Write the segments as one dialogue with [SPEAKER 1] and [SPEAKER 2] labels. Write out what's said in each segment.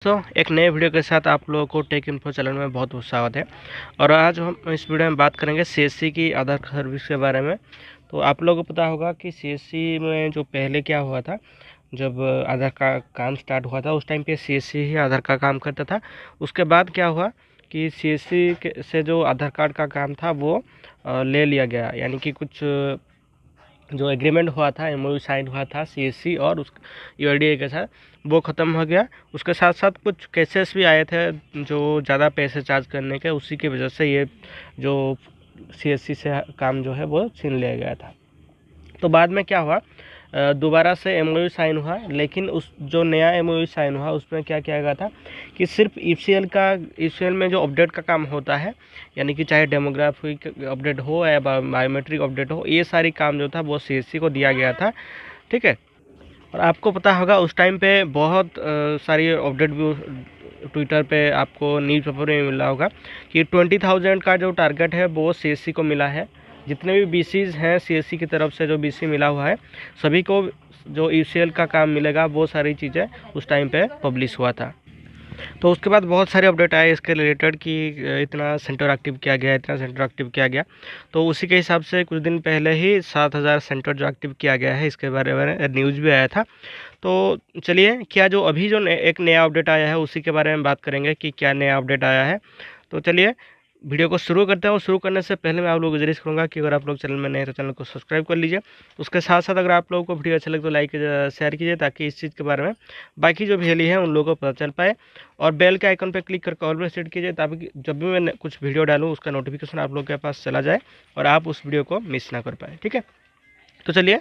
[SPEAKER 1] एक नए वीडियो के साथ आप लोगों को टेक इन्फो चैनल में बहुत बहुत स्वागत है। और आज हम इस वीडियो में बात करेंगे सीएससी की आधार सर्विस के बारे में। तो आप लोगों को पता होगा कि सीएससी में जो पहले क्या हुआ था, जब आधार का काम स्टार्ट हुआ था उस टाइम पे सीएससी ही आधार का काम करता था। उसके बाद क्या हुआ कि सीएससी से जो आधार कार्ड का काम था वो ले लिया गया, यानी कि कुछ जो एग्रीमेंट हुआ था, एमओयू साइन हुआ था सीएससी और उस यूआईडीएआई के साथ, वो ख़त्म हो गया। उसके साथ साथ कुछ केसेस भी आए थे जो ज़्यादा पैसे चार्ज करने के, उसी की वजह से ये जो सीएससी से काम जो है वो छीन लिया गया था। तो बाद में क्या हुआ, दोबारा से एमओयू साइन हुआ, लेकिन उस जो नया एमओयू साइन हुआ उसमें क्या किया गया था कि सिर्फ ईसीएल में जो अपडेट का काम होता है, यानी कि चाहे डेमोग्राफिक अपडेट हो या बायोमेट्रिक अपडेट हो, ये सारी काम जो था वो सीएससी को दिया गया था। ठीक है। और आपको पता होगा उस टाइम पे बहुत सारी अपडेट भी ट्विटर पे आपको न्यूज़ पेपर में मिला होगा कि 20,000 का जो टारगेट है वो सीएससी को मिला है। जितने भी बीसीज हैं सीएससी की तरफ से जो बीसी मिला हुआ है, सभी को जो ईसीएल का काम मिलेगा, वो सारी चीज़ें उस टाइम पे पब्लिश हुआ था। तो उसके बाद बहुत सारे अपडेट आए इसके रिलेटेड कि इतना सेंटर एक्टिव किया गया, इतना सेंटर एक्टिव किया गया। तो उसी के हिसाब से कुछ दिन पहले ही 7,000 सेंटर जो एक्टिव किया गया है, इसके बारे में न्यूज़ भी आया था। तो चलिए, क्या जो अभी जो एक नया अपडेट आया है उसी के बारे में बात करेंगे कि क्या नया अपडेट आया है। तो चलिए वीडियो को शुरू करते हैं। और शुरू करने से पहले मैं आप लोगों को गुजारिश करूँगा कि अगर आप लोग चैनल में नए हैं तो चैनल को सब्सक्राइब कर लीजिए। उसके साथ साथ अगर आप लोगों को वीडियो अच्छा लगे तो लाइक शेयर कीजिए, ताकि इस चीज़ के बारे में बाकी जो भी है उन लोगों को पता चल पाए। और बेल के आइकन पर क्लिक करके ऑल पर सेट कीजिए, ताकि जब भी मैं कुछ वीडियो डालूँ उसका नोटिफिकेशन आप लोग के पास चला जाए और आप उस वीडियो को मिस ना कर पाए। ठीक है, तो चलिए।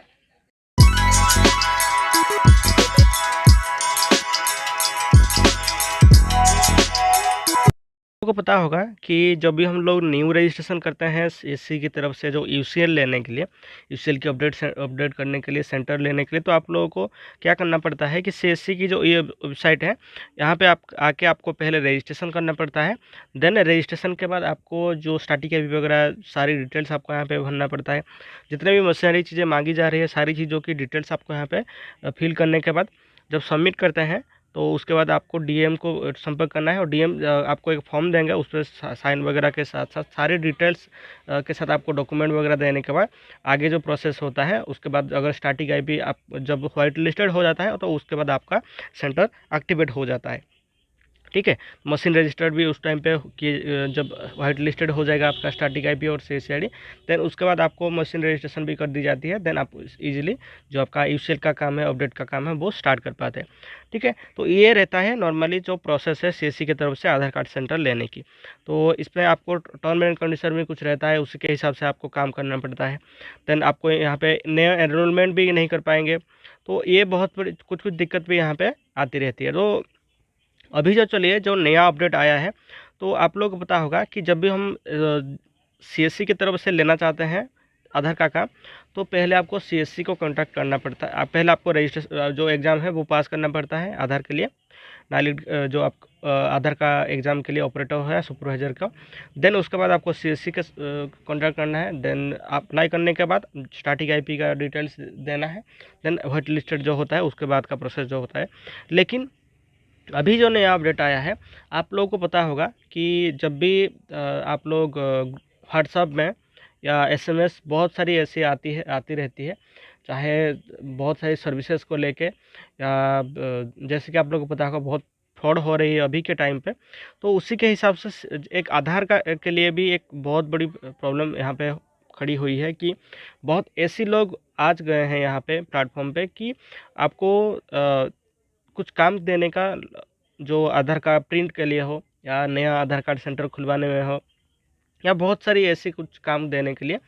[SPEAKER 1] को पता होगा कि जब भी हम लोग न्यू रजिस्ट्रेशन करते हैं सीएससी की तरफ से जो यूसीएल लेने के लिए, यूसीएल की अपडेट करने के लिए, सेंटर लेने के लिए, तो आप लोगों को क्या करना पड़ता है कि सीएससी की जो ये वेबसाइट है, यहाँ पे आप आके आपको पहले रजिस्ट्रेशन करना पड़ता है। देन रजिस्ट्रेशन के बाद आपको जो स्टार्टिंग आई वगैरह सारी डिटेल्स आपको यहाँ पे भरना पड़ता है। जितने भी मशीनरी चीज़ें मांगी जा रही है, सारी चीज़ों की डिटेल्स आपको यहाँ पे फिल करने के बाद जब सबमिट करते हैं, तो उसके बाद आपको डीएम को संपर्क करना है। और डीएम आपको एक फॉर्म देंगे, उस पर साइन वगैरह के साथ साथ सारी डिटेल्स के साथ आपको डॉक्यूमेंट वगैरह देने के बाद आगे जो प्रोसेस होता है, उसके बाद अगर स्टार्टिंग आईपी आप जब वाइट लिस्टेड हो जाता है तो उसके बाद आपका सेंटर एक्टिवेट हो जाता है। ठीक है, मशीन रजिस्टर्ड भी उस टाइम पे कि जब वाइट लिस्टेड हो जाएगा आपका स्टार्टिंग आईपी और सीएससी आईडी, देन उसके बाद आपको मशीन रजिस्ट्रेशन भी कर दी जाती है। देन आप इजीली जो आपका यूसीएल का काम है, अपडेट का काम है, वो स्टार्ट कर पाते हैं। ठीक है, तो ये रहता है नॉर्मली जो प्रोसेस है सीएससी की तरफ से आधार कार्ड सेंटर लेने की। तो इसमें आपको टर्म एंड कंडीशन में कुछ रहता है, उसी के हिसाब से आपको काम करना पड़ता है। देन आपको यहाँ पे नया एनरोलमेंट भी नहीं कर पाएंगे, तो ये बहुत बड़ी कुछ दिक्कत भी यहाँ पे आती रहती है। तो अभी जो चलिए जो नया अपडेट आया है, तो आप लोग को पता होगा कि जब भी हम सीएससी की तरफ से लेना चाहते हैं आधार का काम, तो पहले आपको सीएससी को कांटेक्ट करना पड़ता है। पहले आपको रजिस्ट्रेशन जो एग्ज़ाम है वो पास करना पड़ता है आधार के लिए, वैलिड जो आप आधार का एग्ज़ाम के लिए ऑपरेटर है सुपरवाइजर का। देन उसके बाद आपको सीएससी के कांटेक्ट करना है। देन अप्लाई करने के बाद स्टार्टिंग आईपी का डिटेल्स देना है। देन वाइट लिस्टेड जो होता है उसके बाद का प्रोसेस जो होता है। लेकिन अभी जो नया अपडेट आया है, आप लोगों को पता होगा कि जब भी आप लोग व्हाट्सएप में या एसएमएस बहुत सारी ऐसी आती रहती है, चाहे बहुत सारी सर्विसेज को लेके, या जैसे कि आप लोगों को पता होगा बहुत फ्रॉड हो रही है अभी के टाइम पे। तो उसी के हिसाब से एक आधार का के लिए भी एक बहुत बड़ी प्रॉब्लम यहाँ पे खड़ी हुई है कि बहुत ऐसी लोग आज गए हैं यहाँ पे प्लेटफॉर्म पे कि आपको कुछ काम देने का, जो आधार कार्ड प्रिंट के लिए हो या नया आधार कार्ड सेंटर खुलवाने में हो, या बहुत सारी ऐसी कुछ काम देने के लिए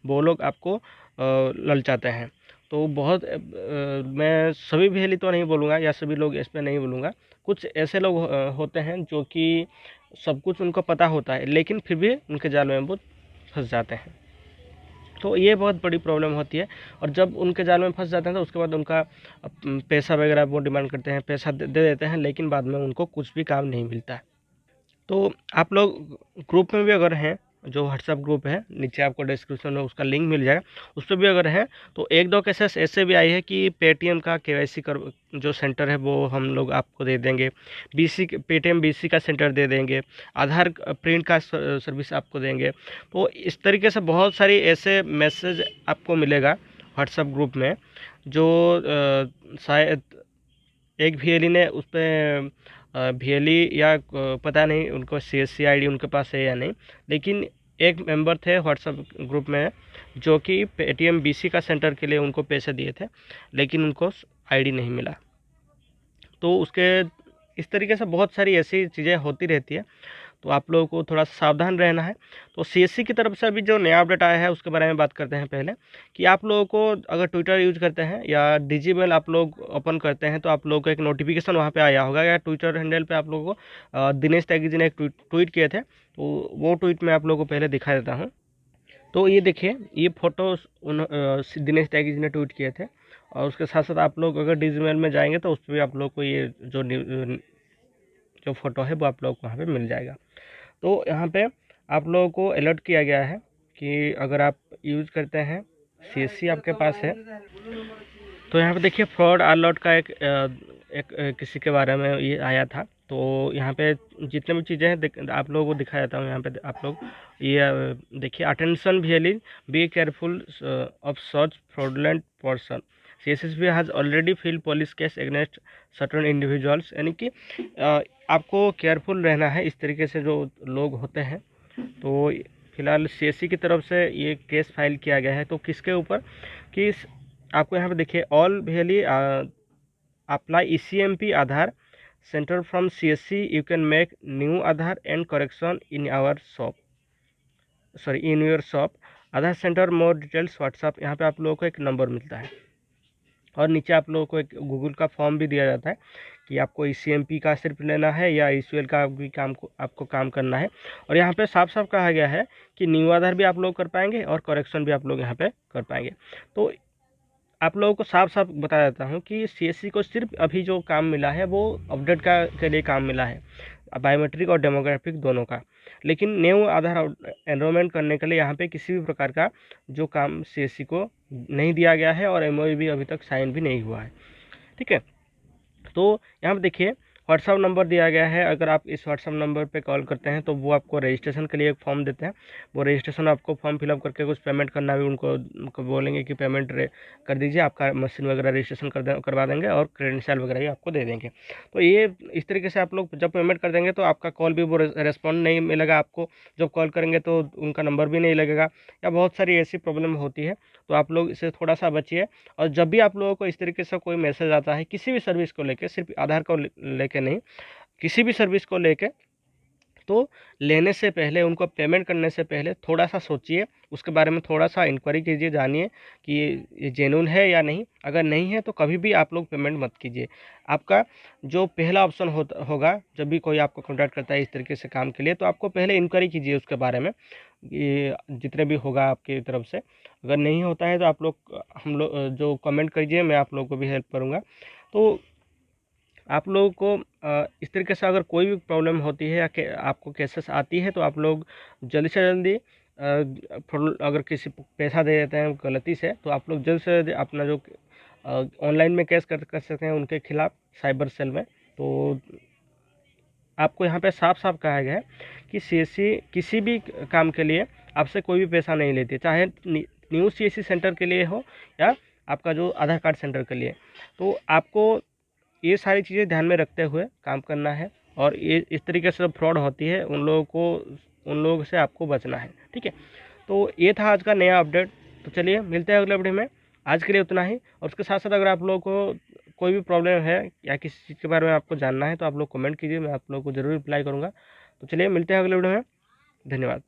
[SPEAKER 1] वो लोग आपको ललचाते हैं। तो बहुत मैं सभी भेली तो नहीं बोलूँगा या सभी लोग इस पे नहीं बोलूँगा, कुछ ऐसे लोग होते हैं जो कि सब कुछ उनको पता होता है, लेकिन फिर भी उनके जाल में वो फंस जाते हैं। तो ये बहुत बड़ी प्रॉब्लम होती है। और जब उनके जाल में फंस जाते हैं तो उसके बाद उनका पैसा वगैरह वो डिमांड करते हैं, पैसा दे देते हैं, लेकिन बाद में उनको कुछ भी काम नहीं मिलता है। तो आप लोग ग्रुप में भी अगर हैं जो व्हाट्सएप ग्रुप है, नीचे आपको डिस्क्रिप्शन में उसका लिंक मिल जाएगा, उस पर भी अगर है तो एक दो केसेस ऐसे भी आए हैं कि पेटीएम का केवाईसी कर जो सेंटर है वो हम लोग आपको दे देंगे, बीसी पेटीएम बीसी का सेंटर दे देंगे, आधार प्रिंट का सर्विस आपको देंगे। तो इस तरीके से बहुत सारी ऐसे मैसेज आपको मिलेगा व्हाट्सएप ग्रुप में, जो शायद एक वीएलई ने उस पर वीएलई या पता नहीं उनको सीएससी आईडी उनके पास है या नहीं, लेकिन एक मेंबर थे व्हाट्सएप ग्रुप में जो कि पेटीएम बीसी का सेंटर के लिए उनको पैसे दिए थे, लेकिन उनको आईडी नहीं मिला। तो उसके इस तरीके से बहुत सारी ऐसी चीज़ें होती रहती है, तो आप लोगों को थोड़ा सावधान रहना है। तो सीएससी की तरफ से अभी जो नया अपडेट आया है उसके बारे में बात करते हैं पहले, कि आप लोगों को अगर ट्विटर यूज करते हैं या डिजीमेल आप लोग ओपन करते हैं तो आप लोगों को एक नोटिफिकेशन वहाँ पे आया होगा, या ट्विटर हैंडल पे आप लोगों को दिनेश त्यागी जी ने एक ट्वीट किए थे, तो वो ट्वीट में आप लोगों को पहले दिखा देता हूँ। तो ये देखिए, ये फ़ोटो दिनेश त्यागी जी ने ट्वीट किए थे, और उसके साथ साथ आप लोग अगर डिजीमेल में जाएंगे तो उस पर भी आप लोग को ये जो फ़ोटो है वो आप लोग को वहाँ पे मिल जाएगा। तो यहाँ पे आप लोगों को अलर्ट किया गया है कि अगर आप यूज़ करते हैं, सीएससी आपके पास है, तो यहाँ पे देखिए फ्रॉड अलर्ट का किसी के बारे में ये आया था। तो यहाँ पे जितने भी चीज़ें हैं आप लोगों को दिखाया जाता हूँ। यहाँ पे आप लोग ये देखिए, attention VLE, be careful of such fraudulent person, CSSB has already filed police case against certain individuals. यानी कि आपको केयरफुल रहना है इस तरीके से जो लोग होते हैं। तो फिलहाल सीएससी की तरफ से ये केस फाइल किया गया है, तो किसके ऊपर, कि आपको यहाँ पे देखिए, all VLE apply ECMP Aadhaar centre from CSC, you can make new Aadhaar and correction in our shop, sorry in your shop, Aadhaar centre more details WhatsApp. यहाँ पे आप लोगों को एक नंबर मिलता है, और नीचे आप लोगों को एक गूगल का फॉर्म भी दिया जाता है कि आपको ईसीएमपी का सिर्फ लेना है या ईसीएल का भी आपको काम करना है। और यहाँ पे साफ साफ कहा गया है कि न्यू आधार भी आप लोग कर पाएंगे और करेक्शन भी आप लोग यहाँ पे कर पाएंगे। तो आप लोगों को साफ साफ बता देता हूँ कि सीएससी को सिर्फ अभी जो काम मिला है वो अपडेट के लिए काम मिला है, बायोमेट्रिक और डेमोग्राफिक दोनों का। लेकिन न्यू आधार एनरोलमेंट करने के लिए यहाँ पे किसी भी प्रकार का जो काम सीएससी को नहीं दिया गया है, और एमओयू भी अभी तक साइन भी नहीं हुआ है। ठीक है, तो यहाँ पे देखिए व्हाट्सअप नंबर दिया गया है। अगर आप इस व्हाट्सअप नंबर पे कॉल करते हैं तो वो आपको रजिस्ट्रेशन के लिए एक फॉर्म देते हैं। वो रजिस्ट्रेशन आपको फॉर्म फिलअप करके कुछ पेमेंट करना भी, उनको बोलेंगे कि पेमेंट कर दीजिए, आपका मशीन वगैरह रजिस्ट्रेशन करवा देंगे और क्रेडेंशियल वगैरह भी आपको दे देंगे। तो ये इस तरीके से आप लोग जब पेमेंट कर देंगे तो आपका कॉल भी वो रेस्पॉन्ड नहीं मिलेगा आपको, जब कॉल करेंगे तो उनका नंबर भी नहीं लगेगा, या बहुत सारी ऐसी प्रॉब्लम होती है। तो आप लोग इससे थोड़ा सा बचिए। और जब भी आप लोगों को इस तरीके से कोई मैसेज आता है किसी भी सर्विस को लेके, सिर्फ आधार को लेके नहीं, किसी भी सर्विस को लेके, तो लेने से पहले, उनको पेमेंट करने से पहले थोड़ा सा सोचिए, उसके बारे में थोड़ा सा इंक्वायरी कीजिए, जानिए कि ये जेन्युइन है या नहीं। अगर नहीं है तो कभी भी आप लोग पेमेंट मत कीजिए। आपका जो पहला ऑप्शन होगा जब भी कोई आपको कॉन्टैक्ट करता है इस तरीके से काम के लिए, तो आपको पहले इंक्वायरी कीजिए उसके बारे में, ये जितने भी होगा आपकी तरफ से। अगर नहीं होता है तो आप लोग हम लोग जो कमेंट कीजिए, मैं आप लोगों को भी हेल्प करूँगा। तो आप लोगों को इस तरीके से अगर कोई भी प्रॉब्लम होती है या आपको केसेस आती है तो आप लोग जल्दी से जल्दी अगर किसी पैसा दे देते हैं गलती से, तो आप लोग जल्द से जल्द अपना जो ऑनलाइन में केस कर सकते हैं उनके खिलाफ साइबर सेल में। तो आपको यहाँ पे साफ साफ कहा गया है कि सीएससी किसी भी काम के लिए आपसे कोई भी पैसा नहीं लेती, चाहे न्यू सीएससी सेंटर के लिए हो या आपका जो आधार कार्ड सेंटर के लिए। तो आपको ये सारी चीज़ें ध्यान में रखते हुए काम करना है, और ये इस तरीके से फ्रॉड होती है उन लोगों से आपको बचना है। ठीक है, तो ये था आज का नया अपडेट। तो चलिए मिलते हैं अगले वीडियो में, आज के लिए उतना ही। और उसके साथ साथ अगर आप लोगों को कोई भी प्रॉब्लम है या किसी चीज़ के बारे में आपको जानना है तो आप लोग कमेंट कीजिए, मैं आप लोगों को ज़रूर रिप्लाई करूँगा। तो चलिए मिलते हैं अगले वीडियो में, धन्यवाद।